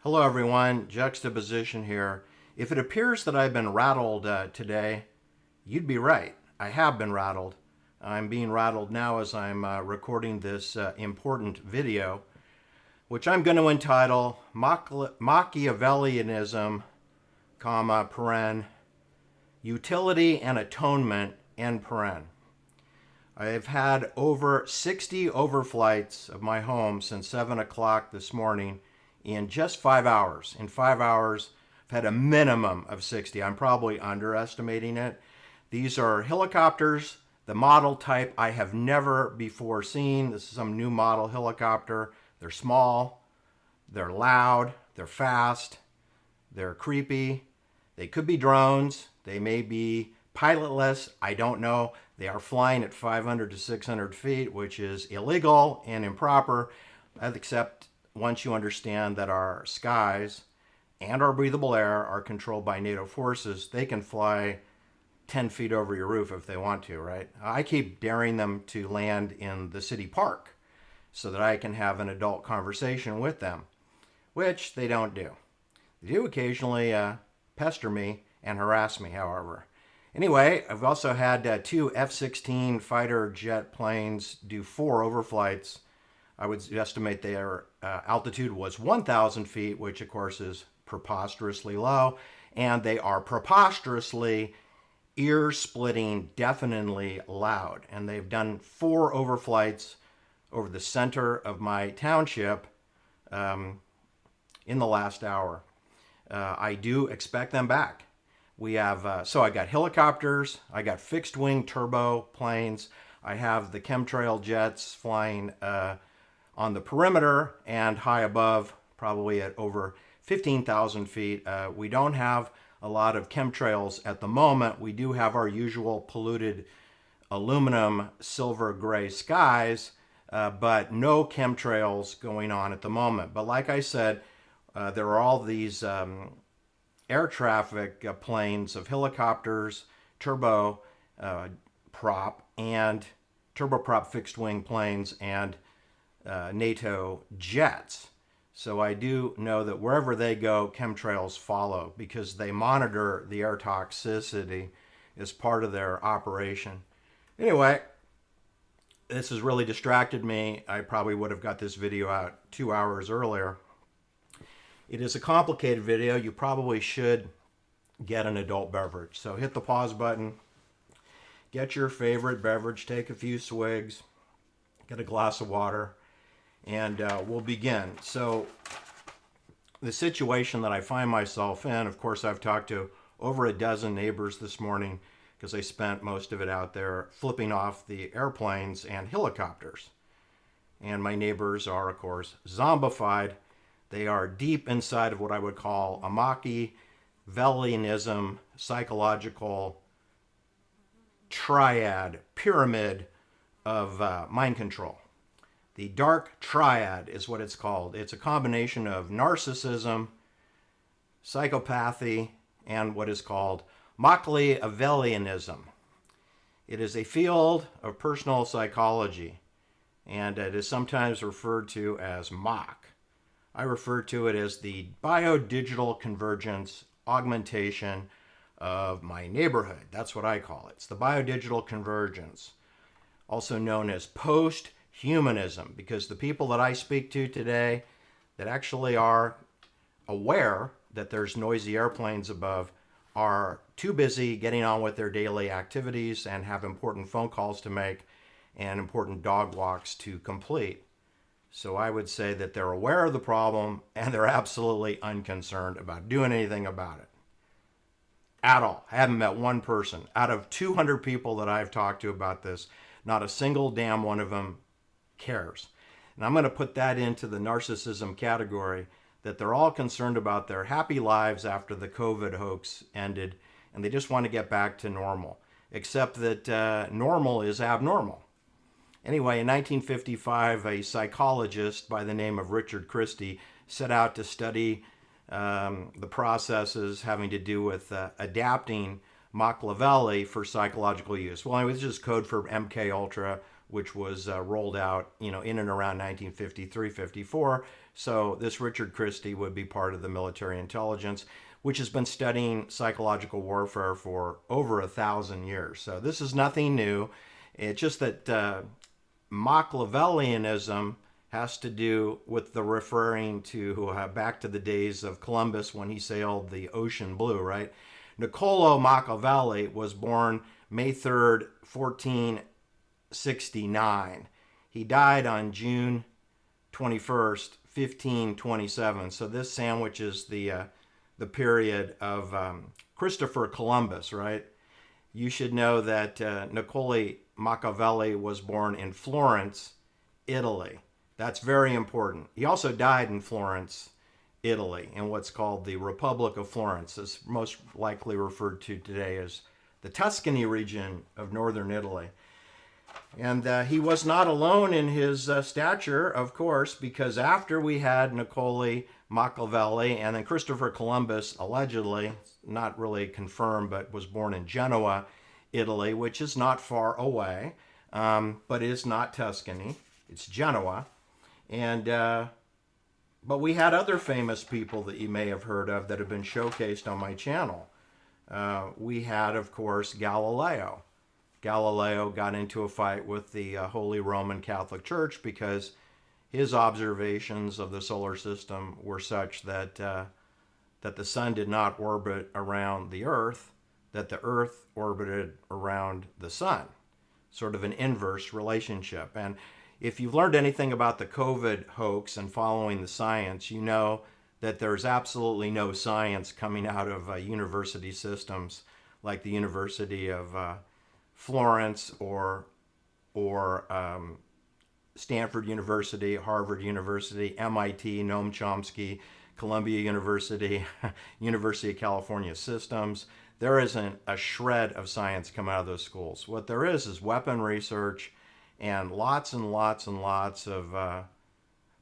Hello everyone, juxtaposition here. If it appears that I've been rattled today, you'd be right. I have been rattled. I'm being rattled now as I'm recording this important video, which I'm going to entitle Machiavellianism, paren, Utility and Atonement, end paren. I've had over 60 overflights of my home since 7 o'clock this morning in just 5 hours. In 5 hours, I've had a minimum of 60. I'm probably underestimating it. These are helicopters, the model type I have never before seen. This is some new model helicopter. They're small, they're loud, they're fast, they're creepy. They could be drones. They may be pilotless. I don't know. They are flying at 500 to 600 feet, which is illegal and improper, except once you understand that our skies and our breathable air are controlled by NATO forces. They can fly 10 feet over your roof if they want to, right? I keep daring them to land in the city park so that I can have an adult conversation with them, which they don't do. They do occasionally pester me and harass me, however. Anyway, I've also had two F-16 fighter jet planes do 4 overflights. I would estimate their altitude was 1,000 feet, which of course is preposterously low, and they are preposterously ear-splitting, deafeningly loud. And they've done 4 overflights over the center of my township in the last hour. I do expect them back. We have, so I got helicopters, I got fixed wing turbo planes, I have the chemtrail jets flying on the perimeter and high above, probably at over 15,000 feet. We don't have a lot of chemtrails at the moment. We do have our usual polluted aluminum silver gray skies, but no chemtrails going on at the moment. But like I said, there are all these air traffic planes of helicopters, turbo prop, and turboprop fixed wing planes, and NATO jets. So I do know that wherever they go, chemtrails follow because they monitor the air toxicity as part of their operation. Anyway, this has really distracted me. I probably would have got this video out 2 hours earlier. It is a complicated video. You probably should get an adult beverage. So hit the pause button, get your favorite beverage, take a few swigs, get a glass of water, and we'll begin. So the situation that I find myself in, of course, I've talked to over a dozen neighbors this morning because I spent most of it out there flipping off the airplanes and helicopters. And my neighbors are, of course, zombified. They are deep inside of what I would call a Machiavellianism psychological triad pyramid of mind control. The dark triad is what it's called. It's a combination of narcissism, psychopathy, and what is called Machiavellianism. It is a field of personal psychology, and it is sometimes referred to as Mach. I refer to it as the biodigital convergence augmentation of my neighborhood. That's what I call it. It's the biodigital convergence, also known as post-humanism, because the people that I speak to today that actually are aware that there's noisy airplanes above are too busy getting on with their daily activities and have important phone calls to make and important dog walks to complete. So I would say that they're aware of the problem and they're absolutely unconcerned about doing anything about it. At all. I haven't met one person. Out of 200 people that I've talked to about this, not a single damn one of them cares. And I'm going to put that into the narcissism category, that they're all concerned about their happy lives after the COVID hoax ended, and they just want to get back to normal, except that normal is abnormal. Anyway, in 1955, a psychologist by the name of Richard Christie set out to study the processes having to do with adapting Machiavelli for psychological use. Well, anyway, this is code for MK Ultra, which was rolled out, in and around 1953, 54. So this Richard Christie would be part of the military intelligence, which has been studying psychological warfare for over 1,000 years. So this is nothing new. It's just that Machiavellianism has to do with the referring to back to the days of Columbus when he sailed the ocean blue, right? Niccolo Machiavelli was born May 3rd, 1469. He died on June 21st, 1527. So this sandwiches the period of Christopher Columbus, right? You should know that Niccolo Machiavelli was born in Florence, Italy. That's very important. He also died in Florence, Italy, in what's called the Republic of Florence. It's most likely referred to today as the Tuscany region of northern Italy. And he was not alone in his stature, of course, because after we had Niccolo Machiavelli and then Christopher Columbus, allegedly, not really confirmed, but was born in Genoa, Italy, which is not far away, but it is not Tuscany. It's Genoa. And but we had other famous people that you may have heard of that have been showcased on my channel. We had, of course, Galileo. Galileo got into a fight with the Holy Roman Catholic Church because his observations of the solar system were such that that the sun did not orbit around the Earth, that the Earth orbited around the sun, sort of an inverse relationship. And if you've learned anything about the COVID hoax and following the science, you know that there's absolutely no science coming out of university systems like the University of Florence or Stanford University, Harvard University, MIT, Noam Chomsky, Columbia University, University of California Systems. There isn't a shred of science come out of those schools. What there is weapon research and lots and lots and lots of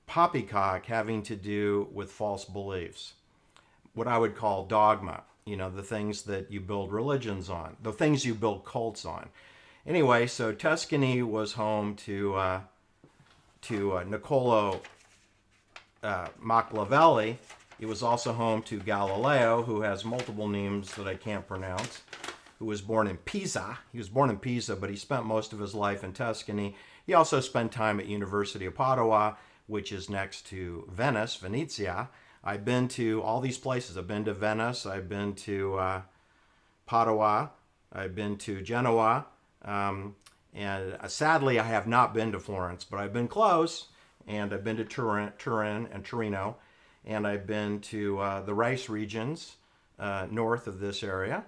poppycock having to do with false beliefs. What I would call dogma, the things that you build religions on, the things you build cults on. Anyway, so Tuscany was home to Niccolo Machiavelli. It was also home to Galileo, who has multiple names that I can't pronounce, who was born in Pisa. He was born in Pisa, but he spent most of his life in Tuscany. He also spent time at University of Padua, which is next to Venice, Venezia. I've been to all these places. I've been to Venice. I've been to Padua. I've been to Genoa. And sadly, I have not been to Florence, but I've been close. And I've been to Turin and Torino. And I've been to the rice regions north of this area.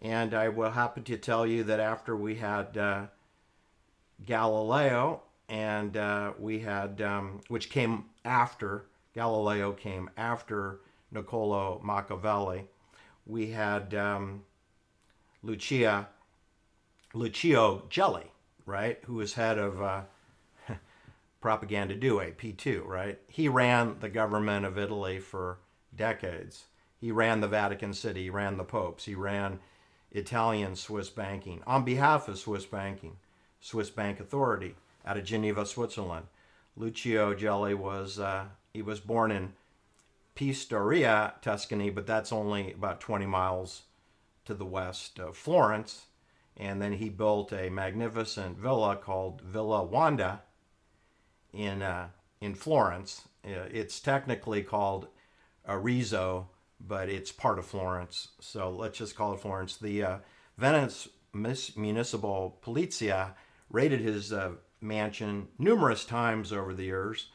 And I will happen to tell you that after we had Galileo, and we had, which came after, Galileo came after Niccolo Machiavelli, we had Lucio Gelli, right, who was head of Propaganda Due, P2, right? He ran the government of Italy for decades. He ran the Vatican City, he ran the popes, he ran Italian Swiss banking on behalf of Swiss banking, Swiss Bank Authority out of Geneva, Switzerland. Lucio Gelli was he was born in Pistoia, Tuscany, but that's only about 20 miles to the west of Florence. And then he built a magnificent villa called Villa Wanda in Florence. It's technically called Arezzo, but it's part of Florence, so let's just call it Florence. The Venice Municipal Polizia raided his mansion numerous times over the years.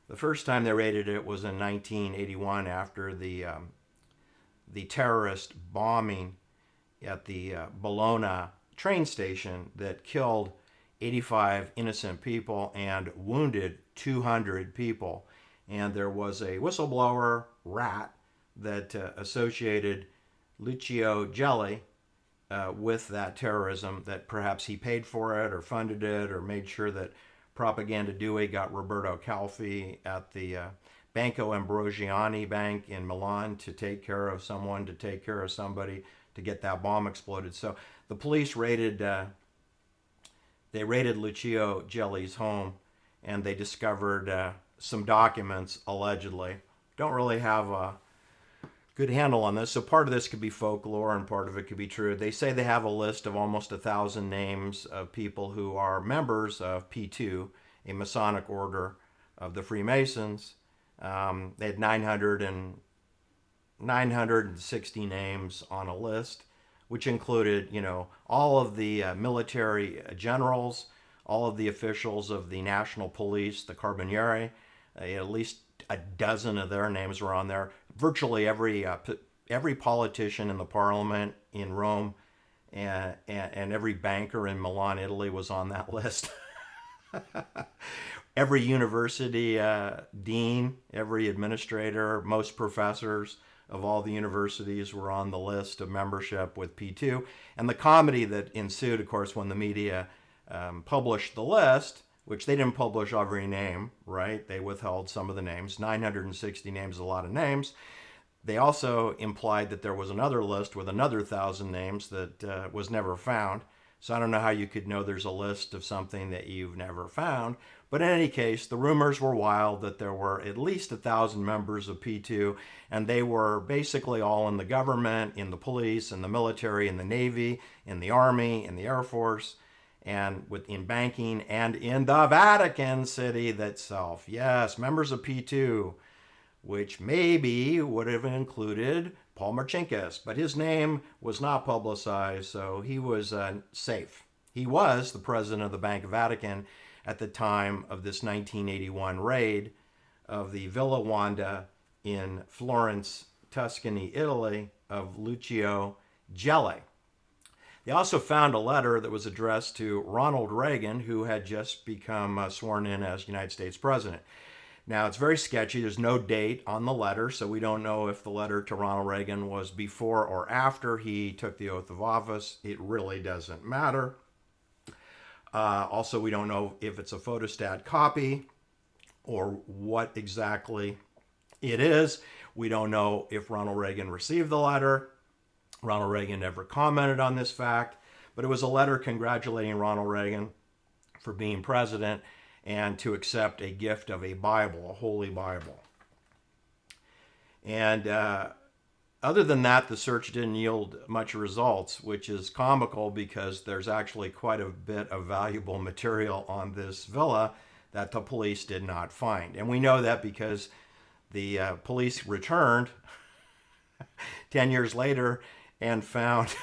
The first time they raided it was in 1981 after the terrorist bombing at the Bologna train station that killed 85 innocent people and wounded 200 people. And there was a whistleblower rat that associated Lucio Gelli with that terrorism, that perhaps he paid for it or funded it or made sure that Propaganda Due got Roberto Calfi at the Banco Ambrosiani Bank in Milan to take care of someone, to take care of somebody, to get that bomb exploded. So the police raided they raided Lucio Gelli's home, and they discovered some documents, allegedly. Don't really have a good handle on this, so part of this could be folklore and part of it could be true. They say they have a list of almost 1,000 names of people who are members of P2, a Masonic order of the Freemasons. They had 960 names on a list, which included, all of the military generals, all of the officials of the National Police, the Carabinieri. At least a dozen of their names were on there. Virtually every politician in the parliament in Rome and every banker in Milan, Italy, was on that list. Every university dean, every administrator, most professors of all the universities were on the list of membership with P2. And the comedy that ensued, of course, when the media published the list, which they didn't publish every name, right? They withheld some of the names. 960 names is a lot of names. They also implied that there was another list with another 1,000 names that was never found. So I don't know how you could know there's a list of something that you've never found. But in any case, the rumors were wild that there were at least 1,000 members of P2, and they were basically all in the government, in the police, in the military, in the Navy, in the Army, in the Air Force, and in banking, and in the Vatican City itself. Yes, members of P2, which maybe would have included Paul Marcinkus, but his name was not publicized, so he was safe. He was the president of the Bank of Vatican at the time of this 1981 raid of the Villa Wanda in Florence, Tuscany, Italy, of Lucio Gelli. They also found a letter that was addressed to Ronald Reagan, who had just become sworn in as United States president. Now, it's very sketchy. There's no date on the letter, so we don't know if the letter to Ronald Reagan was before or after he took the oath of office. It really doesn't matter. Also, we don't know if it's a photostat copy or what exactly it is. We don't know if Ronald Reagan received the letter. Ronald Reagan never commented on this fact, but it was a letter congratulating Ronald Reagan for being president and to accept a gift of a Bible, a Holy Bible. And other than that, the search didn't yield much results, which is comical because there's actually quite a bit of valuable material on this villa that the police did not find. And we know that because the police returned 10 years later and found,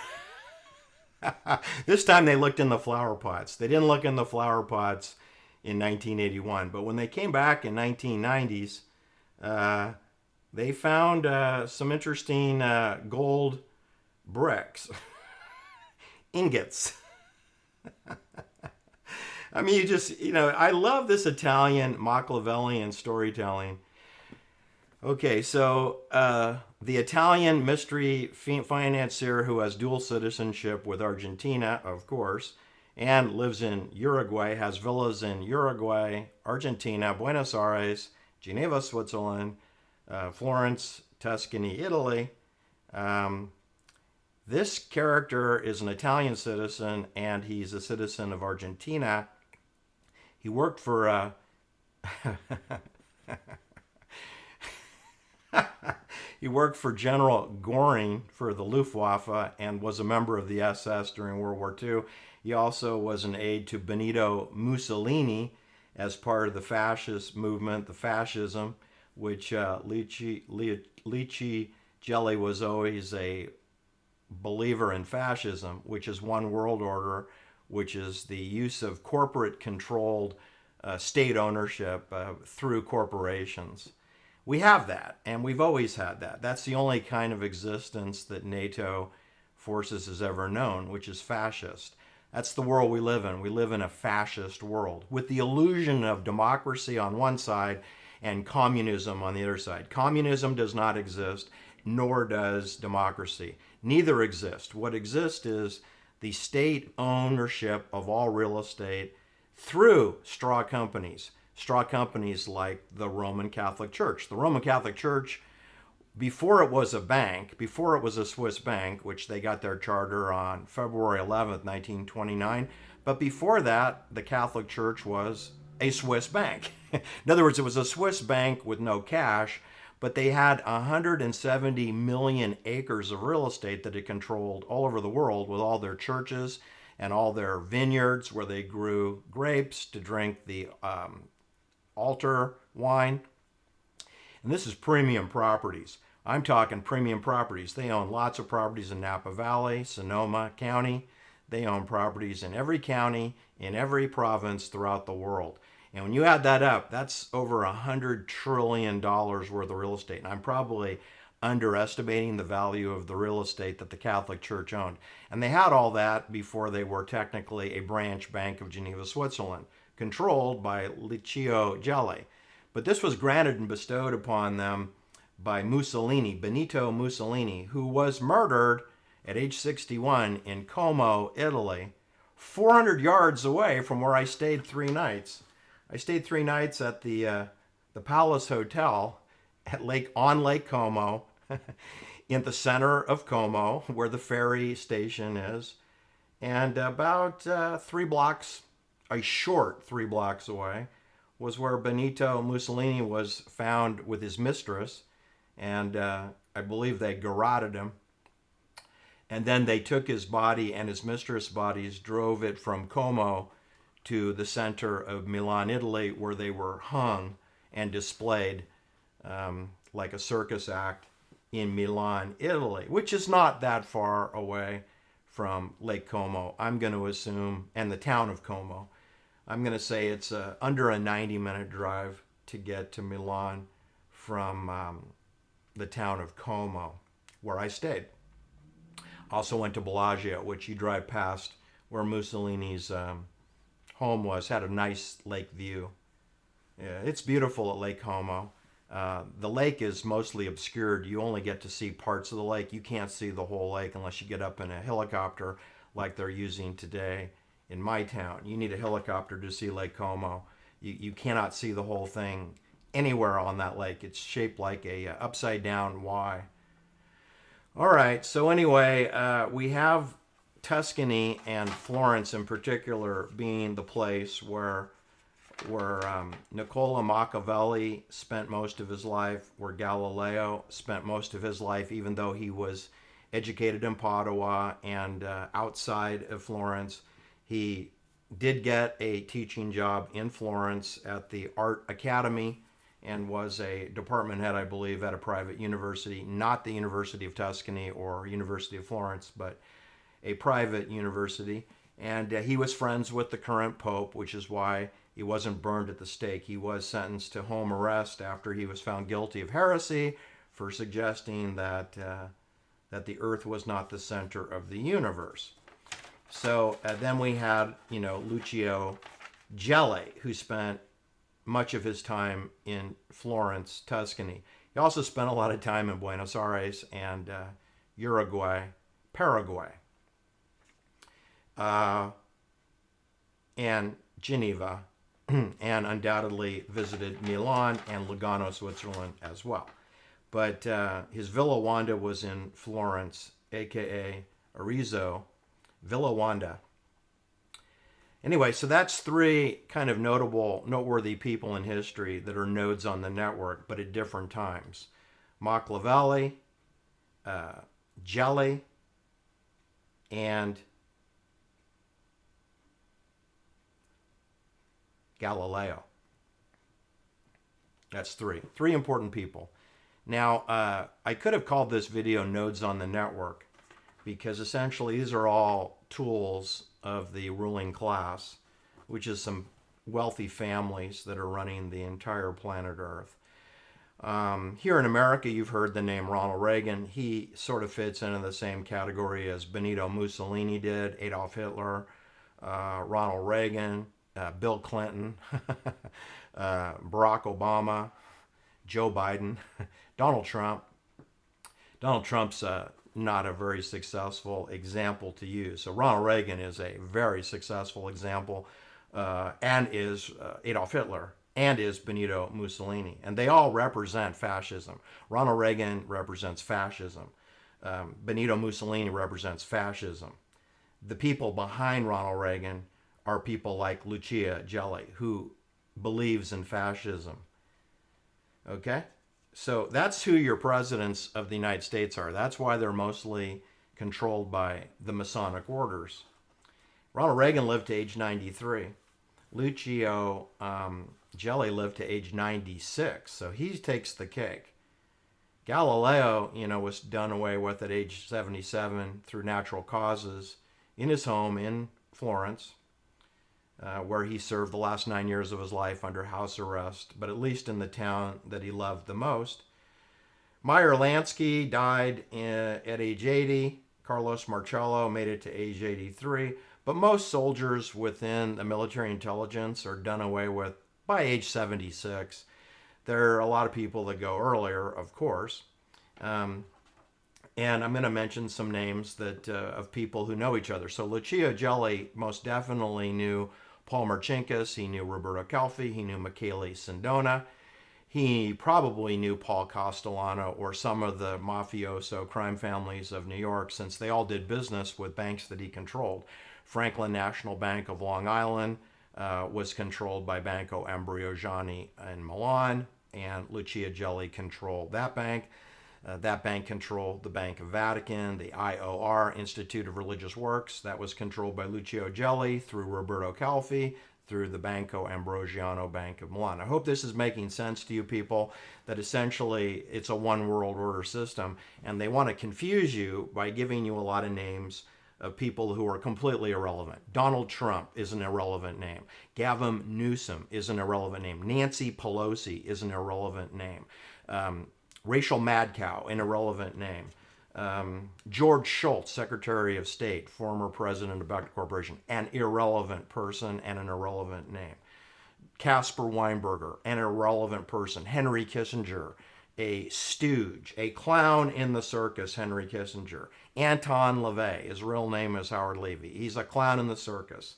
this time they looked in the flower pots. They didn't look in the flower pots in 1981, but when they came back in 1990s, they found some interesting gold bricks, ingots. I mean, I love this Italian Machiavellian storytelling. Okay, so the Italian mystery financier who has dual citizenship with Argentina, of course, and lives in Uruguay, has villas in Uruguay, Argentina, Buenos Aires, Geneva, Switzerland, Florence, Tuscany, Italy. This character is an Italian citizen, and he's a citizen of Argentina. He worked for he worked for General Göring for the Luftwaffe and was a member of the SS during World War II. He also was an aide to Benito Mussolini as part of the fascist movement, the fascism, which Gelli was always a believer in fascism, which is one world order, which is the use of corporate-controlled state ownership through corporations. We have that, and we've always had that. That's the only kind of existence that NATO forces has ever known, which is fascist. That's the world we live in. We live in a fascist world with the illusion of democracy on one side and communism on the other side. Communism does not exist, nor does democracy. Neither exist. What exists is the state ownership of all real estate through straw companies like the Roman Catholic Church. The Roman Catholic Church, before it was a bank, before it was a Swiss bank, which they got their charter on February 11th, 1929, But before that, the Catholic Church was a Swiss bank. In other words, it was a Swiss bank with no cash, but they had 170 million acres of real estate that it controlled all over the world, with all their churches and all their vineyards where they grew grapes to drink the altar wine. And this is premium properties. I'm talking premium properties. They own lots of properties in Napa Valley, Sonoma County. They own properties in every county, in every province throughout the world. And when you add that up, that's over $100 trillion worth of real estate. And I'm probably underestimating the value of the real estate that the Catholic Church owned. And they had all that before they were technically a branch bank of Geneva, Switzerland, controlled by Licio Gelli. But this was granted and bestowed upon them by Mussolini, Benito Mussolini, who was murdered at age 61 in Como, Italy, 400 yards away from where I stayed 3 nights. I stayed 3 nights at the Palace Hotel on Lake Como, in the center of Como, where the ferry station is, and about 3 blocks, a short 3 blocks away, was where Benito Mussolini was found with his mistress, and I believe they garroted him. And then they took his body and his mistress' bodies, drove it from Como to the center of Milan, Italy, where they were hung and displayed like a circus act in Milan, Italy, which is not that far away from Lake Como, I'm going to assume, and the town of Como. I'm going to say it's under a 90-minute drive to get to Milan from the town of Como, where I stayed. Also went to Bellagio, which you drive past where Mussolini's home was, had a nice lake view. Yeah, it's beautiful at Lake Como. The lake is mostly obscured. You only get to see parts of the lake. You can't see the whole lake unless you get up in a helicopter like they're using today in my town. You need a helicopter to see Lake Como. You cannot see the whole thing anywhere on that lake. It's shaped like a upside down Y. All right, so anyway, we have Tuscany and Florence in particular being the place where Niccolo Machiavelli spent most of his life, where Galileo spent most of his life, even though he was educated in Padua and outside of Florence. He did get a teaching job in Florence at the Art Academy and was a department head, I believe, at a private university, not the University of Tuscany or University of Florence, but a private university. And he was friends with the current pope, which is why he wasn't burned at the stake. He was sentenced to home arrest after he was found guilty of heresy for suggesting that the earth was not the center of the universe. So then we had, Lucio Gelli, who spent much of his time in Florence, Tuscany. He also spent a lot of time in Buenos Aires and Uruguay, Paraguay, and Geneva, and undoubtedly visited Milan and Lugano, Switzerland as well. But his Villa Wanda was in Florence, aka Arezzo, Villa Wanda. Anyway, so that's 3 kind of noteworthy people in history that are nodes on the network, but at different times. Machiavelli, Gelli, and Galileo. That's 3 important people. Now, I could have called this video Nodes on the Network, because essentially these are all tools of the ruling class, which is some wealthy families that are running the entire planet Earth. Here in America, you've heard the name Ronald Reagan. He sort of fits into the same category as Benito Mussolini did, Adolf Hitler, Ronald Reagan, Bill Clinton, Barack Obama, Joe Biden, Donald Trump. Donald Trump's not a very successful example to use. So Ronald Reagan is a very successful example, and is Adolf Hitler, and is Benito Mussolini. And they all represent fascism. Ronald Reagan represents fascism. Benito Mussolini represents fascism. The people behind Ronald Reagan are people like Lucia Gelli, who believes in fascism. Okay? So that's who your presidents of the United States are. That's why they're mostly controlled by the Masonic orders. Ronald Reagan lived to age 93. Lucio Gelli lived to age 96, so he takes the cake. Galileo, was done away with at age 77 through natural causes in his home in Florence, where he served the last 9 years of his life under house arrest, but at least in the town that he loved the most. Meyer Lansky died at age 80. Carlos Marcello made it to age 83. But most soldiers within the military intelligence are done away with by age 76. There are a lot of people that go earlier, of course. And I'm going to mention some names that of people who know each other. So Lucio Gelli most definitely knew Paul Marcinkus. He knew Roberto Calfi. He knew Michele Sindona. He probably knew Paul Castellano or some of the mafioso crime families of New York, since they all did business with banks that he controlled. Franklin National Bank of Long Island was controlled by Banco Ambrosiani in Milan, and Lucia Gelli controlled that bank. That bank controlled the Bank of Vatican, the IOR, Institute of Religious Works. That was controlled by Lucio Gelli through Roberto Calfi, through the Banco Ambrosiano Bank of Milan. I hope this is making sense to you people, that essentially it's a one world order system, and they want to confuse you by giving you a lot of names of people who are completely irrelevant. Donald Trump is an irrelevant name. Gavin Newsom is an irrelevant name. Nancy Pelosi is an irrelevant name. Rachel Madcow, an irrelevant name. George Shultz, Secretary of State, former president of Bechdel Corporation, an irrelevant person and an irrelevant name. Caspar Weinberger, an irrelevant person. Henry Kissinger, a stooge, a clown in the circus, Henry Kissinger. Anton LaVey, his real name is Howard Levy. He's a clown in the circus.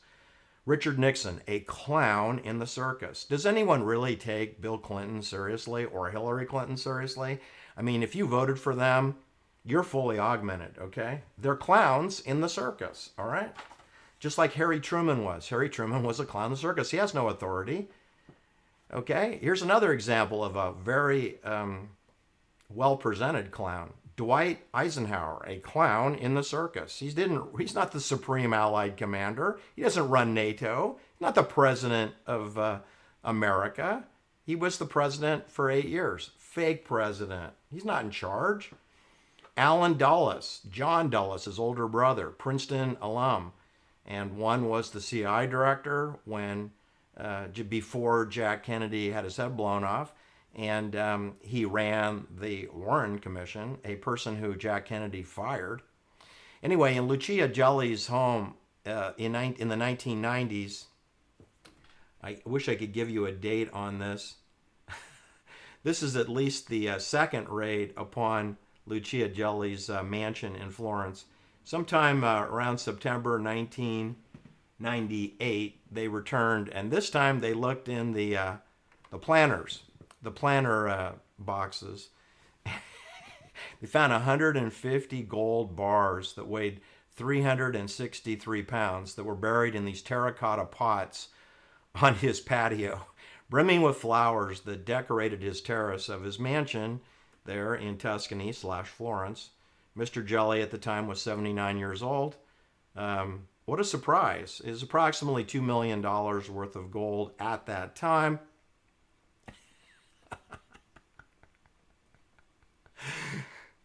Richard Nixon, a clown in the circus. Does anyone really take Bill Clinton seriously or Hillary Clinton seriously? I mean, if you voted for them, you're fully augmented, okay? They're clowns in the circus, all right? Just like Harry Truman was. Harry Truman was a clown in the circus. He has no authority, okay? Here's another example of a very well-presented clown. Dwight Eisenhower, a clown in the circus. He's not the supreme Allied commander. He doesn't run NATO. He's not the president of America. He was the president for 8 years. Fake president. He's not in charge. Alan Dulles, John Dulles, his older brother, Princeton alum. And one was the CIA director before Jack Kennedy had his head blown off. And he ran the Warren Commission, a person who Jack Kennedy fired. Anyway, in Lucia Gelli's home in the 1990s, I wish I could give you a date on this. This is at least the second raid upon Lucia Gelli's mansion in Florence. Sometime around September 1998, they returned, and this time they looked in the planner boxes. They found 150 gold bars that weighed 363 pounds that were buried in these terracotta pots on his patio, brimming with flowers that decorated his terrace of his mansion there in Tuscany / Florence. Mr. Gelli at the time was 79 years old. What a surprise. It was approximately $2 million worth of gold at that time.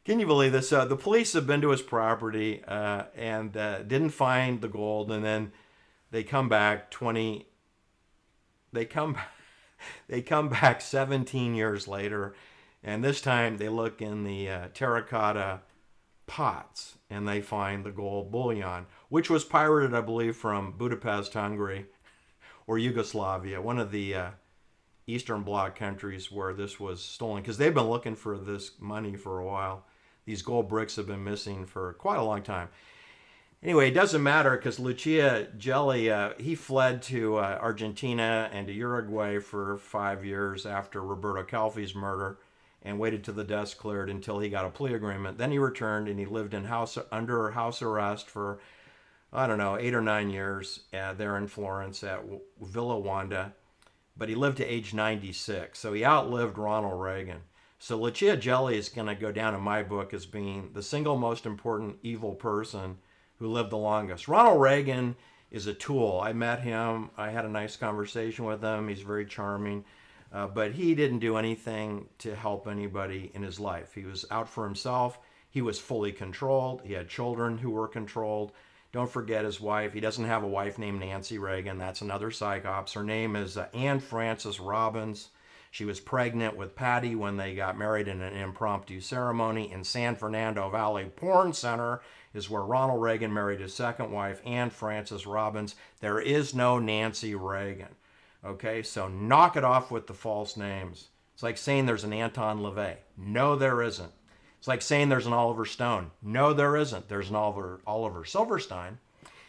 Can you believe this? The police have been to his property and didn't find the gold, and then they come back 17 years later, and this time they look in the terracotta pots and they find the gold bullion, which was pirated, I believe, from Budapest, Hungary, or Yugoslavia, one of the Eastern Bloc countries where this was stolen, because they've been looking for this money for a while. These gold bricks have been missing for quite a long time. Anyway, it doesn't matter, because Lucia Gelli, he fled to Argentina and to Uruguay for 5 years after Roberto Calfi's murder, and waited till the dust cleared until he got a plea agreement. Then he returned and he lived under house arrest for I don't know, 8 or 9 years there in Florence at Villa Wanda, but he lived to age 96, so he outlived Ronald Reagan. So Lucia Gelli is going to go down in my book as being the single most important evil person who lived the longest. Ronald Reagan is a tool. I met him. I had a nice conversation with him. He's very charming. But he didn't do anything to help anybody in his life. He was out for himself. He was fully controlled. He had children who were controlled. Don't forget his wife. He doesn't have a wife named Nancy Reagan. That's another psychops. Her name is Anne Frances Robbins. She was pregnant with Patty when they got married in an impromptu ceremony in San Fernando Valley Porn Center is where Ronald Reagan married his second wife, Anne Frances Robbins. There is no Nancy Reagan. Okay, so knock it off with the false names. It's like saying there's an Anton LaVey. No, there isn't. It's like saying there's an Oliver Stone. No, there isn't. There's an Oliver Silverstein.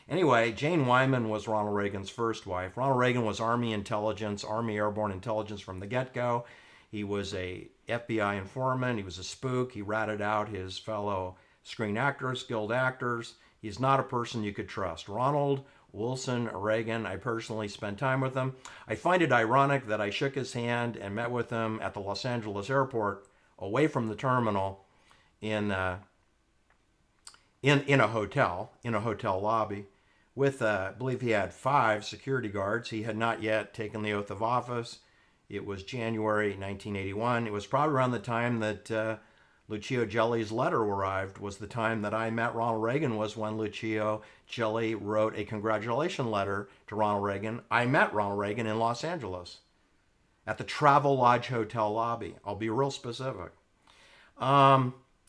Anyway, Jane Wyman was Ronald Reagan's first wife. Ronald Reagan was Army intelligence, Army airborne intelligence from the get-go. He was a FBI informant. He was a spook. He ratted out his fellow Screen Actors Guild actors. He's not a person you could trust. Ronald Wilson Reagan, I personally spent time with him. I find it ironic that I shook his hand and met with him at the Los Angeles airport, away from the terminal, in a hotel lobby, with I believe he had 5 security guards. He had not yet taken the oath of office. It was January 1981. It was probably around the time that Lucio Gelli's letter arrived, was the time that I met Ronald Reagan, was when Lucio Gelli wrote a congratulation letter to Ronald Reagan. I met Ronald Reagan in Los Angeles at the Travelodge Hotel lobby. I'll be real specific.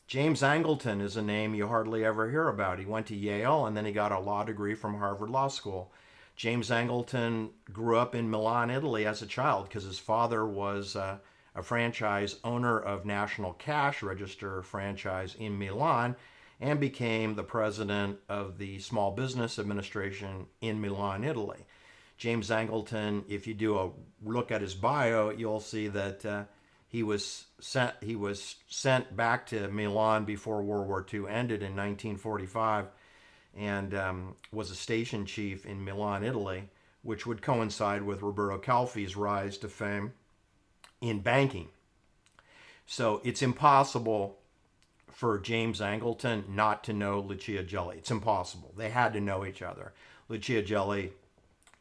James Angleton is a name you hardly ever hear about. He went to Yale and then he got a law degree from Harvard Law School. James Angleton grew up in Milan, Italy as a child because his father was a franchise owner of National Cash Register franchise in Milan and became the president of the Small Business Administration in Milan, Italy. James Angleton, if you do a look at his bio, you'll see that he was sent back to Milan before World War II ended in 1945 and was a station chief in Milan, Italy, which would coincide with Roberto Calfi's rise to fame in banking. So it's impossible for James Angleton not to know Lucia Gelli. It's impossible. They had to know each other. Lucia Gelli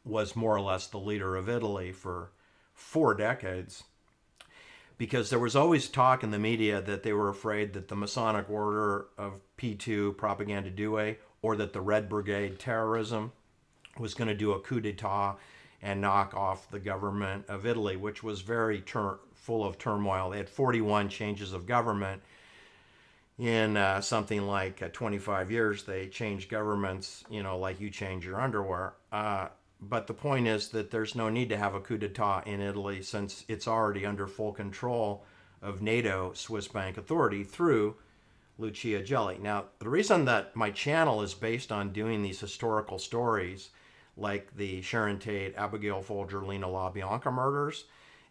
was more or less the leader of Italy for 4 decades because there was always talk in the media that they were afraid that the Masonic Order of P2 Propaganda Due or that the Red Brigade terrorism was going to do a coup d'etat and knock off the government of Italy, which was very full of turmoil. They had 41 changes of government. In something like 25 years, they changed governments, like you change your underwear. But the point is that there's no need to have a coup d'etat in Italy since it's already under full control of NATO, Swiss bank authority, through Lucia Gelli. Now, the reason that my channel is based on doing these historical stories like the Sharon Tate, Abigail Folger, Lena LaBianca murders,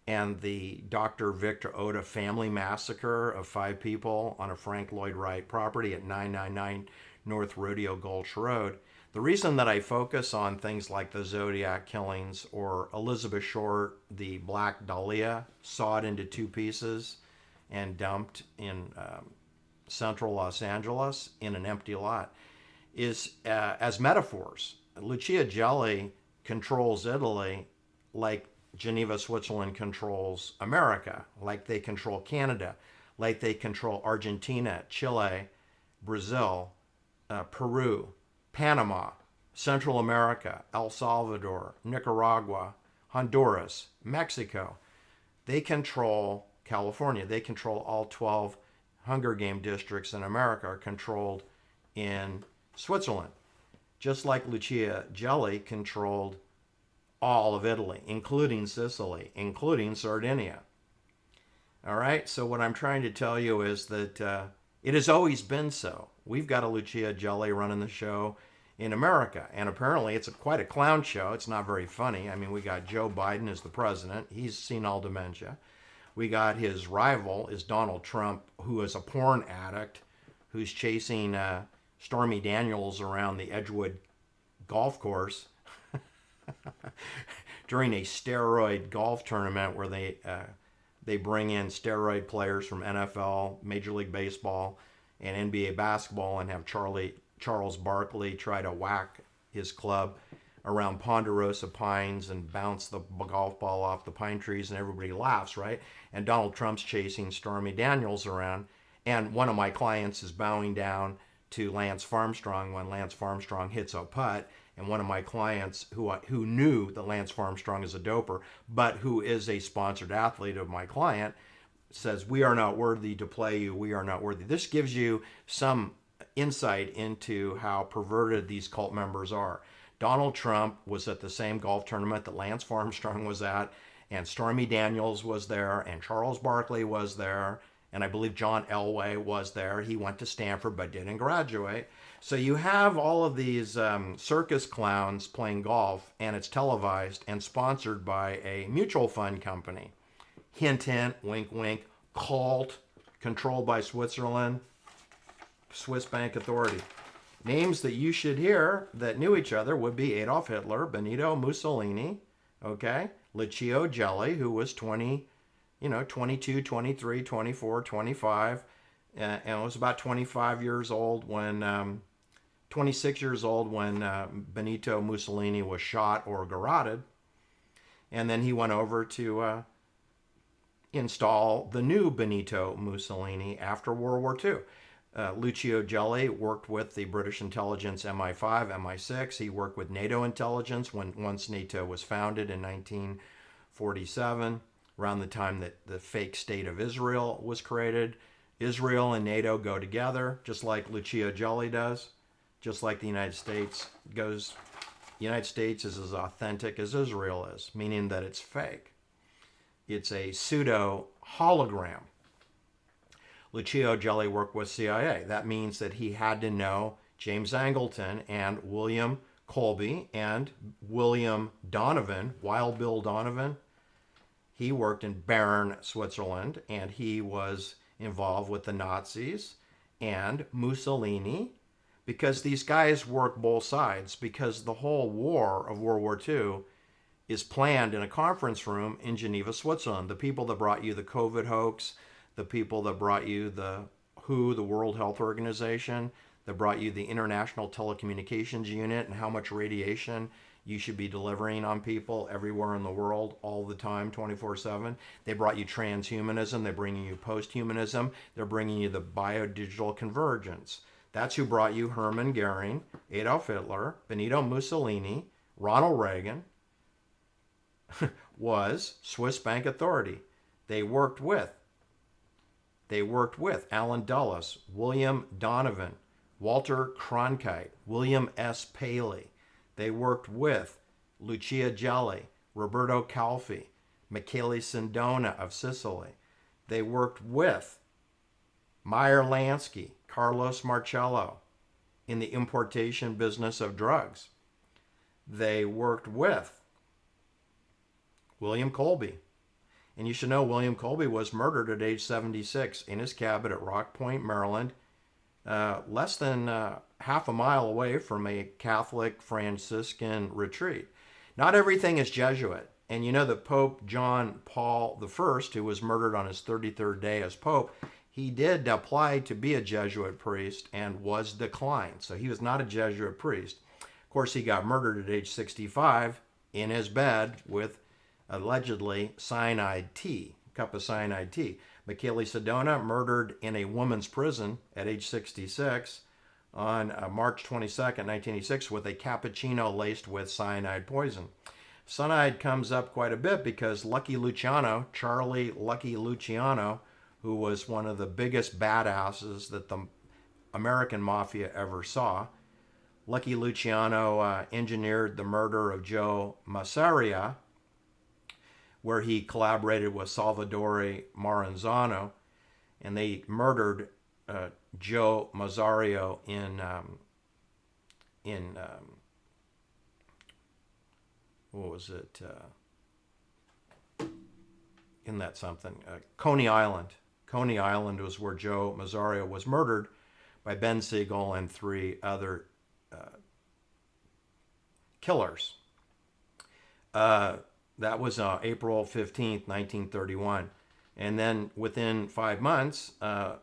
and the Dr. Victor Oda family massacre of 5 people on a Frank Lloyd Wright property at 999 North Rodeo Gulch Road. The reason that I focus on things like the Zodiac killings or Elizabeth Short, the Black Dahlia, sawed into 2 pieces and dumped in central Los Angeles in an empty lot, is as metaphors. Lucia Gelli controls Italy like Geneva, Switzerland controls America, like they control Canada, like they control Argentina, Chile, Brazil, Peru, Panama, Central America, El Salvador, Nicaragua, Honduras, Mexico. They control California. They control all 12 Hunger Game districts in America are controlled in Switzerland. Just like Lucia Gelli controlled all of Italy, including Sicily, including Sardinia. All right, so what I'm trying to tell you is that it has always been so. We've got a Lucia Gelli running the show in America, and apparently it's quite a clown show. It's not very funny. I mean, we got Joe Biden as the president. He's senile dementia. We got his rival is Donald Trump, who is a porn addict, who's chasing Stormy Daniels around the Edgewood golf course during a steroid golf tournament where they bring in steroid players from NFL, Major League Baseball, and NBA basketball, and have Charles Barkley try to whack his club around Ponderosa Pines and bounce the golf ball off the pine trees, and everybody laughs, right? And Donald Trump's chasing Stormy Daniels around, and one of my clients is bowing down to Lance Armstrong when Lance Armstrong hits a putt. And one of my clients who knew that Lance Armstrong is a doper, but who is a sponsored athlete of my client, says, "We are not worthy to play you. We are not worthy." This gives you some insight into how perverted these cult members are. Donald Trump was at the same golf tournament that Lance Armstrong was at, and Stormy Daniels was there, and Charles Barkley was there, and I believe John Elway was there. He went to Stanford but didn't graduate. So you have all of these circus clowns playing golf, and it's televised and sponsored by a mutual fund company. Hint, hint, wink, wink, cult, controlled by Switzerland, Swiss Bank Authority. Names that you should hear that knew each other would be Adolf Hitler, Benito Mussolini, okay, Lucio Gelli, who was 22, 23, 24, 25, and was about 25 years old when, 26 years old when Benito Mussolini was shot or garroted. And then he went over to install the new Benito Mussolini after World War II. Lucio Gelli worked with the British intelligence MI5, MI6. He worked with NATO intelligence once NATO was founded in 1947, around the time that the fake state of Israel was created. Israel and NATO go together, just like Lucio Gelli does, just like the United States goes. The United States is as authentic as Israel is, meaning that it's fake. It's a pseudo hologram. Lucio Gelli worked with CIA. That means that he had to know James Angleton and William Colby and William Donovan, Wild Bill Donovan. He worked in Bern, Switzerland, and he was involved with the Nazis and Mussolini, because these guys work both sides, because the whole war of World War II is planned in a conference room in Geneva, Switzerland. The people that brought you the COVID hoax, the people that brought you the WHO, the World Health Organization, that brought you the International Telecommunications Unit and how much radiation you should be delivering on people everywhere in the world all the time, 24/7. They brought you transhumanism. They're bringing you posthumanism. They're bringing you the biodigital convergence. That's who brought you Hermann Goering, Adolf Hitler, Benito Mussolini, Ronald Reagan, was Swiss Bank Authority. They worked with Alan Dulles, William Donovan, Walter Cronkite, William S. Paley. They worked with Lucia Gelli, Roberto Calfi, Michele Sindona of Sicily. They worked with Meyer Lansky, Carlos Marcello in the importation business of drugs. They worked with William Colby. And you should know William Colby was murdered at age 76 in his cabin at Rock Point, Maryland, less than half a mile away from a Catholic Franciscan retreat. Not everything is Jesuit. And you know that Pope John Paul I, who was murdered on his 33rd day as Pope, he did apply to be a Jesuit priest and was declined. So he was not a Jesuit priest. Of course, he got murdered at age 65 in his bed with allegedly cyanide tea, a cup of cyanide tea. Michele Sindona murdered in a woman's prison at age 66 on March 22nd, 1986 with a cappuccino laced with cyanide poison. Cyanide comes up quite a bit because Lucky Luciano, Charlie Lucky Luciano, who was one of the biggest badasses that the American mafia ever saw, Lucky Luciano engineered the murder of Joe Massaria, where he collaborated with Salvatore Maranzano, and they murdered Joe Mazzario in what was it? In that something, Coney Island. Coney Island was where Joe Mazzario was murdered by Ben Siegel and three other killers. That was April 15th, 1931. And then within 5 months,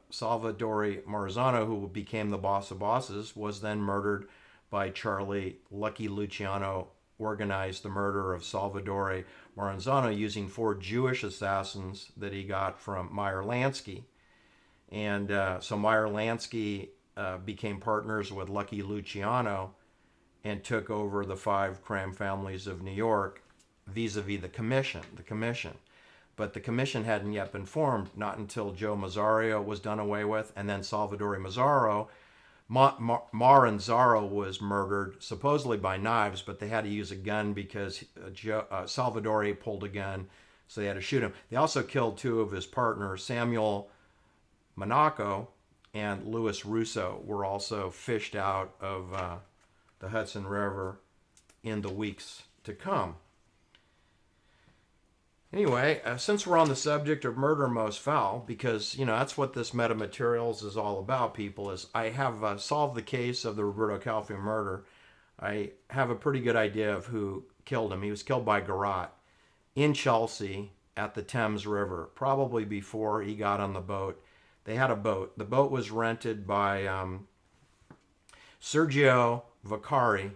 Salvatore Maranzano, who became the boss of bosses, was then murdered by Charlie Lucky Luciano, organized the murder of Salvatore Maranzano using 4 Jewish assassins that he got from Meyer Lansky. And so Meyer Lansky became partners with Lucky Luciano and took over the 5 crime families of New York vis-a-vis the commission. But the commission hadn't yet been formed, not until Joe Mazzario was done away with, and then Salvatore Maranzano was murdered, supposedly by knives, but they had to use a gun because Salvatore pulled a gun, so they had to shoot him. They also killed 2 of his partners, Samuel Monaco and Louis Russo, were also fished out of the Hudson River in the weeks to come. Anyway, since we're on the subject of murder most foul, because, that's what this metamaterials is all about, people, is I have solved the case of the Roberto Calfi murder. I have a pretty good idea of who killed him. He was killed by Garrote in Chelsea at the Thames River, probably before he got on the boat. They had a boat. The boat was rented by Sergio Vaccari,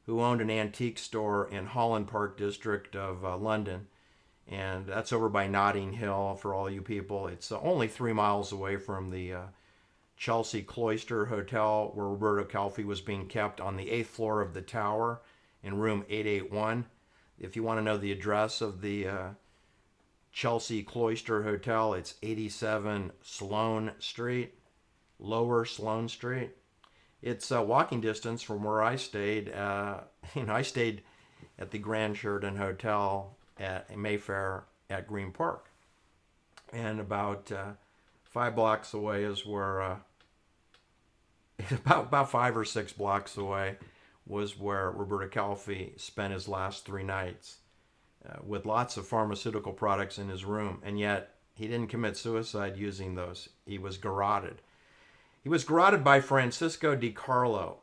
who owned an antique store in Holland Park district of London. And that's over by Notting Hill for all you people. It's only 3 miles away from the Chelsea Cloister Hotel where Roberto Calfi was being kept, on the 8th floor of the tower in room 881. If you want to know the address of the Chelsea Cloister Hotel, it's 87 Sloane Street, Lower Sloane Street. It's walking distance from where I stayed. I stayed at the Grand Sheraton Hotel at Mayfair at Green Park. And about 5 blocks away is where, about 5 or 6 blocks away was where Roberto Calfi spent his last 3 nights with lots of pharmaceutical products in his room. And yet he didn't commit suicide using those. He was garroted. He was garroted by Francisco Di Carlo.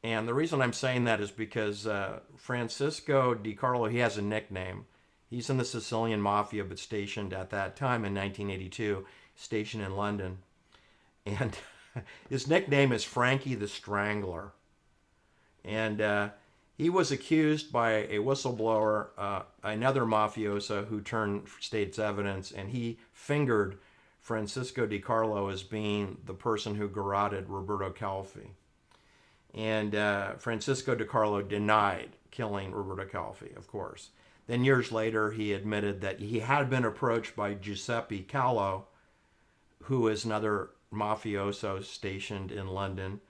And the reason I'm saying that is because Francisco Di Carlo, he has a nickname. He's in the Sicilian Mafia, but stationed at that time in 1982, stationed in London. And his nickname is Frankie the Strangler. And he was accused by a whistleblower, another mafioso who turned state's evidence, and he fingered Francisco Di Carlo as being the person who garroted Roberto Calfi. And Francisco Di Carlo denied killing Roberto Calfi, of course. Then years later, he admitted that he had been approached by Giuseppe Callo, who is another mafioso stationed in London,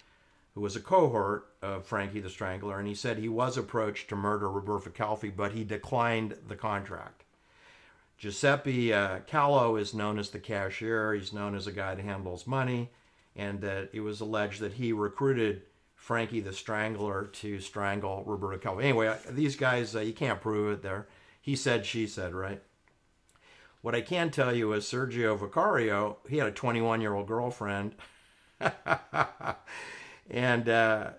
who was a cohort of Frankie the Strangler, and he said he was approached to murder Roberto Calfi, but he declined the contract. Giuseppe Callo is known as the cashier. He's known as a guy that handles money, and that it was alleged that he recruited Frankie the Strangler to strangle Roberto Calvi. Anyway, these guys, you can't prove it there. He said, she said, right? What I can tell you is Sergio Vaccari, he had a 21-year-old girlfriend. And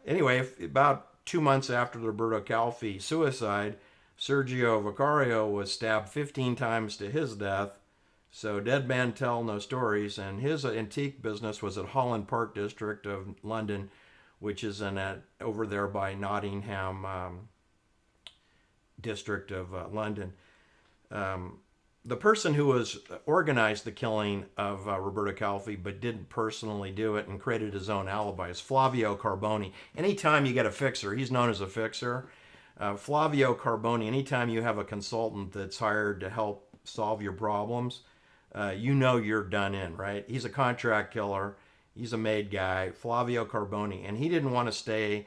anyway, about 2 months after the Roberto Calfi suicide, Sergio Vaccari was stabbed 15 times to his death. So dead men tell no stories. And his antique business was at Holland Park district of London, which is over there by Nottingham district of London. The person who organized the killing of Roberto Calfi but didn't personally do it and created his own alibi is Flavio Carboni. Anytime you get a fixer, he's known as a fixer. Flavio Carboni, anytime you have a consultant that's hired to help solve your problems, you're done in, right? He's a contract killer. He's a made guy, Flavio Carboni, and he didn't want to stay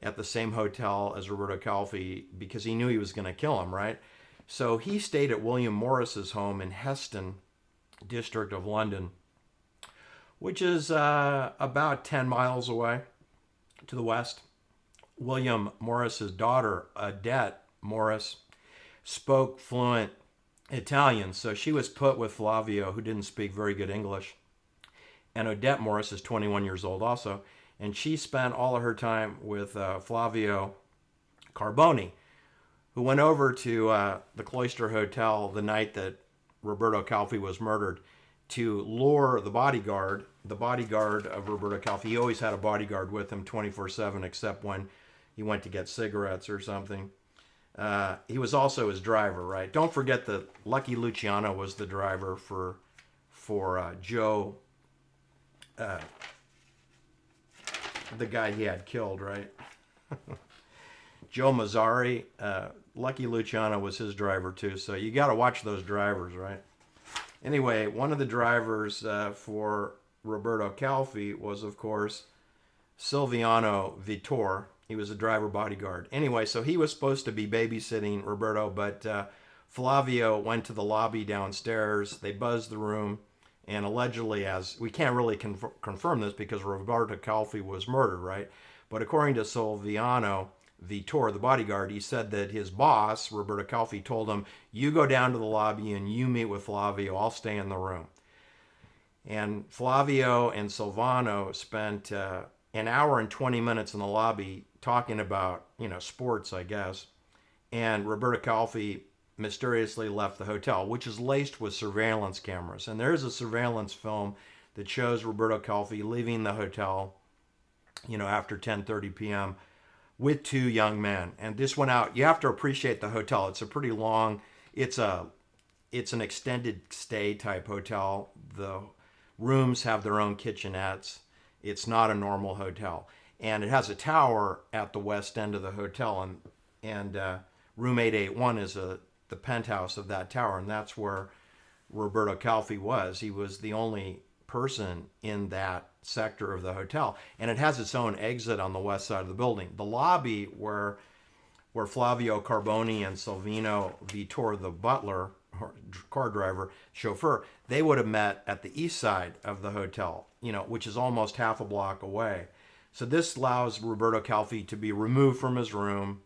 at the same hotel as Roberto Calfi because he knew he was going to kill him, right? So he stayed at William Morris's home in Heston, district of London, which is about 10 miles away to the west. William Morris's daughter, Odette Morris, spoke fluent Italian, so she was put with Flavio, who didn't speak very good English. And Odette Morris is 21 years old also. And she spent all of her time with Flavio Carboni, who went over to the Cloister Hotel the night that Roberto Calfi was murdered to lure the bodyguard of Roberto Calfi. He always had a bodyguard with him 24/7, except when he went to get cigarettes or something. He was also his driver, right? Don't forget that Lucky Luciano was the driver for Joe, the guy he had killed, right? Joe Mazzari. Lucky Luciano was his driver too, so you got to watch those drivers, right? Anyway, one of the drivers for Roberto Calfi was, of course, Silviano Vittor. He was a driver bodyguard. Anyway, so he was supposed to be babysitting Roberto, but Flavio went to the lobby downstairs. They buzzed the room, and allegedly, as we can't really confirm this because Roberto Calfi was murdered, right? But according to Silviano Vittor, the bodyguard, he said that his boss, Roberto Calfi, told him, "You go down to the lobby and you meet with Flavio. I'll stay in the room." And Flavio and Silvano spent an hour and 20 minutes in the lobby talking about, sports, I guess. And Roberto Calfi mysteriously left the hotel, which is laced with surveillance cameras. And there's a surveillance film that shows Roberto Calfi leaving the hotel, after 10:30 p.m. with two young men. And this went out. You have to appreciate the hotel. It's a pretty long, it's an extended stay type hotel. The rooms have their own kitchenettes. It's not a normal hotel. And it has a tower at the west end of the hotel. And room 881 is the penthouse of that tower. And that's where Roberto Calfi was. He was the only person in that sector of the hotel. And it has its own exit on the west side of the building. The lobby where Flavio Carboni and Silvino Vittor, the butler, car driver, chauffeur, they would have met at the east side of the hotel, which is almost half a block away. So this allows Roberto Calfi to be removed from his room,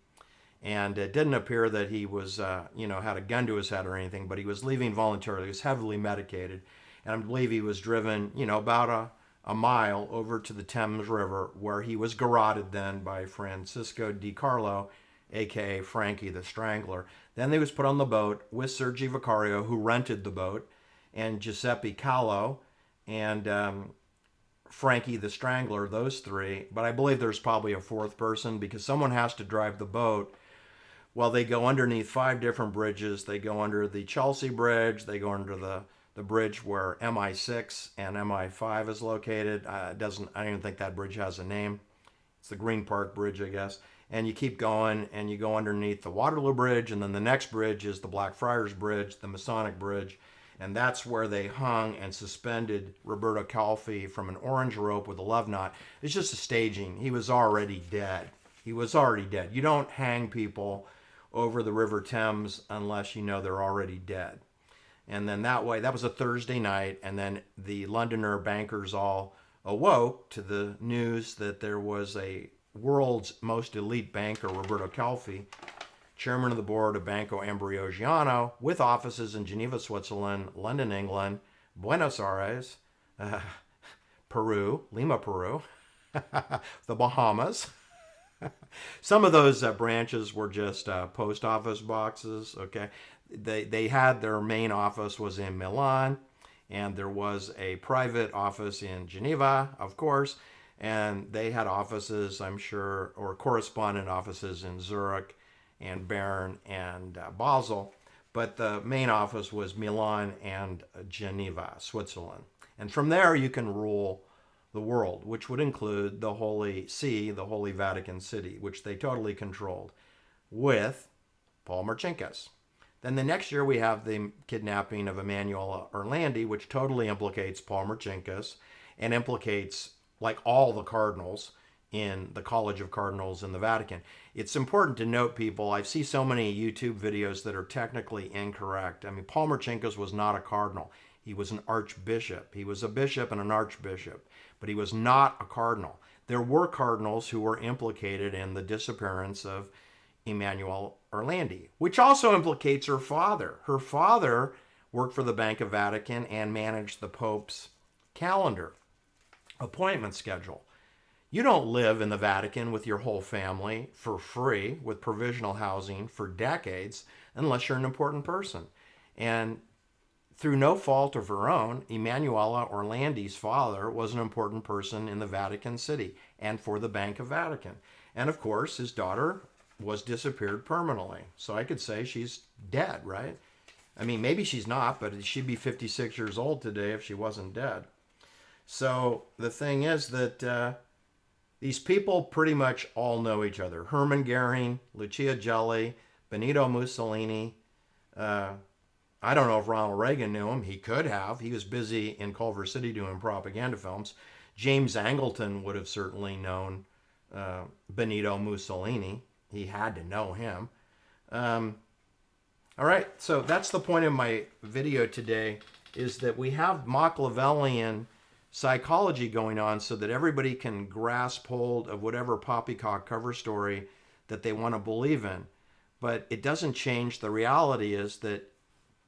and it didn't appear that he was, had a gun to his head or anything, but he was leaving voluntarily. He was heavily medicated, and I believe he was driven, about a mile over to the Thames River, where he was garroted then by Francisco Di Carlo, a.k.a. Frankie the Strangler. Then he was put on the boat with Sergi Vicario, who rented the boat, and Giuseppe Callo, and Frankie the Strangler, those three. But I believe there's probably a fourth person, because someone has to drive the boat. Well, they go underneath 5 different bridges. They go under the Chelsea Bridge. They go under the bridge where MI6 and MI5 is located. I don't even think that bridge has a name. It's the Green Park Bridge, I guess. And you keep going, and you go underneath the Waterloo Bridge, and then the next bridge is the Blackfriars Bridge, the Masonic Bridge, and that's where they hung and suspended Roberto Calfi from an orange rope with a love knot. It's just a staging. He was already dead. He was already dead. You don't hang people over the River Thames unless you know they're already dead. And then that way, that was a Thursday night, and then the Londoner bankers all awoke to the news that there was a world's most elite banker, Roberto Calfi, chairman of the board of Banco Ambrosiano, with offices in Geneva, Switzerland, London, England, Buenos Aires, Peru, Lima, Peru, the Bahamas. Some of those branches were just post office boxes, okay? They had their main office was in Milan, and there was a private office in Geneva, of course, and they had offices, I'm sure, or correspondent offices in Zurich and Bern and Basel, but the main office was Milan and Geneva, Switzerland. And from there you can rule the world, which would include the Holy See, the Holy Vatican City, which they totally controlled, with Paul Marcinkus. Then the next year we have the kidnapping of Emanuele Orlandi, which totally implicates Paul Marcinkus and implicates like all the cardinals in the College of Cardinals in the Vatican. It's important to note, people, I see so many YouTube videos that are technically incorrect. I mean, Paul Marcinkus was not a cardinal. He was an archbishop. He was a bishop and an archbishop, but he was not a cardinal. There were cardinals who were implicated in the disappearance of Emanuele Orlandi, which also implicates her father. Her father worked for the Bank of Vatican and managed the Pope's calendar, appointment schedule. You don't live in the Vatican with your whole family for free with provisional housing for decades unless you're an important person. And through no fault of her own, Emanuela Orlandi's father was an important person in the Vatican City and for the Bank of Vatican. And of course, his daughter was disappeared permanently. So I could say she's dead, right? I mean, maybe she's not, but she'd be 56 years old today if she wasn't dead. So the thing is that these people pretty much all know each other. Hermann Goering, Lucia Gelli, Benito Mussolini. I don't know if Ronald Reagan knew him. He could have. He was busy in Culver City doing propaganda films. James Angleton would have certainly known Benito Mussolini. He had to know him. All right, so that's the point of my video today, is that we have Machiavellian psychology going on so that everybody can grasp hold of whatever poppycock cover story that they want to believe in. But it doesn't change. The reality is that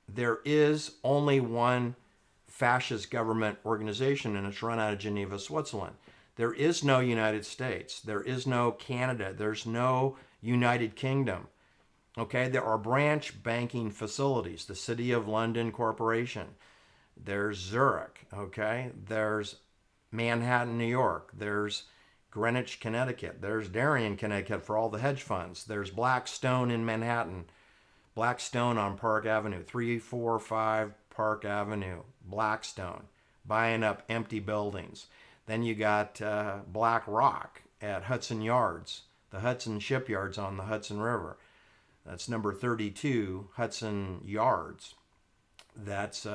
there is only one fascist government organization, and it's run out of Geneva, Switzerland. There is no United States. There is no Canada. There's no United Kingdom. Okay, there are branch banking facilities, the City of London Corporation. There's Zurich, okay? There's Manhattan, New York. There's Greenwich, Connecticut. There's Darien, Connecticut for all the hedge funds. There's Blackstone in Manhattan. Blackstone on Park Avenue, 345 Park Avenue, Blackstone, buying up empty buildings. Then you got BlackRock at Hudson Yards, the Hudson shipyards on the Hudson River. That's number 32, Hudson Yards. That's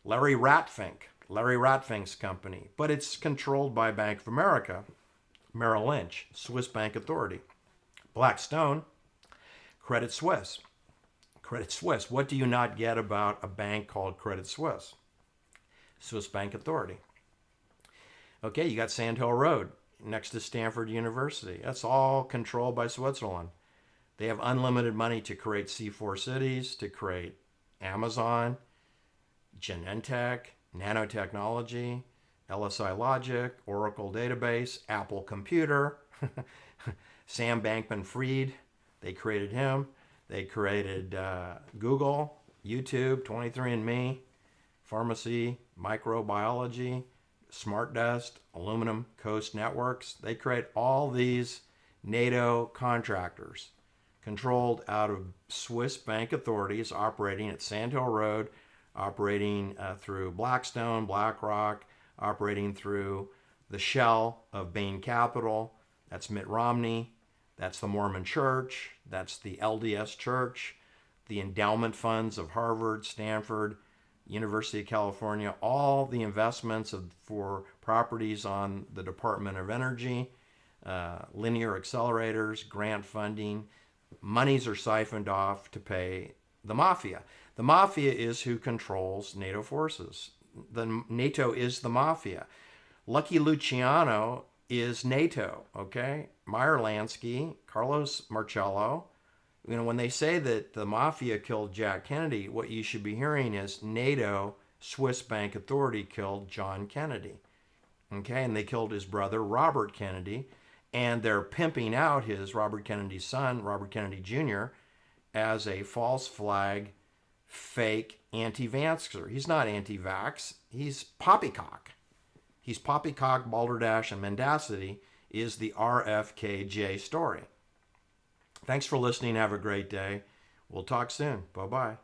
Larry Ratfink's company. But it's controlled by Bank of America, Merrill Lynch, Swiss Bank Authority. Blackstone, Credit Suisse. Credit Suisse. What do you not get about a bank called Credit Suisse? Swiss Bank Authority. Okay, you got Sand Hill Road next to Stanford University. That's all controlled by Switzerland. They have unlimited money to create C4 cities, to create Amazon, Genentech, nanotechnology, LSI Logic, Oracle Database, Apple Computer, Sam Bankman-Fried. They created him. They created Google, YouTube, 23andMe, pharmacy, microbiology, Smart Dust, Aluminum Coast Networks. They create all these NATO contractors controlled out of Swiss bank authorities operating at Sand Hill Road, operating through Blackstone, BlackRock, operating through the shell of Bain Capital. That's Mitt Romney. That's the Mormon Church. That's the LDS Church, the endowment funds of Harvard, Stanford, University of California, all the investments for properties on the Department of Energy, linear accelerators, grant funding. Monies are siphoned off to pay the mafia. The mafia is who controls NATO forces. The NATO is the mafia. Lucky Luciano is NATO, okay? Meyer Lansky, Carlos Marcello. You know, when they say that the mafia killed Jack Kennedy, what you should be hearing is NATO, Swiss Bank Authority, killed John Kennedy. Okay, and they killed his brother, Robert Kennedy, and they're pimping out his Robert Kennedy's son, Robert Kennedy Jr., as a false flag, fake anti-vaxxer. He's not anti-vax, he's poppycock. He's poppycock, balderdash, and mendacity is the RFKJ story. Thanks for listening. Have a great day. We'll talk soon. Bye-bye.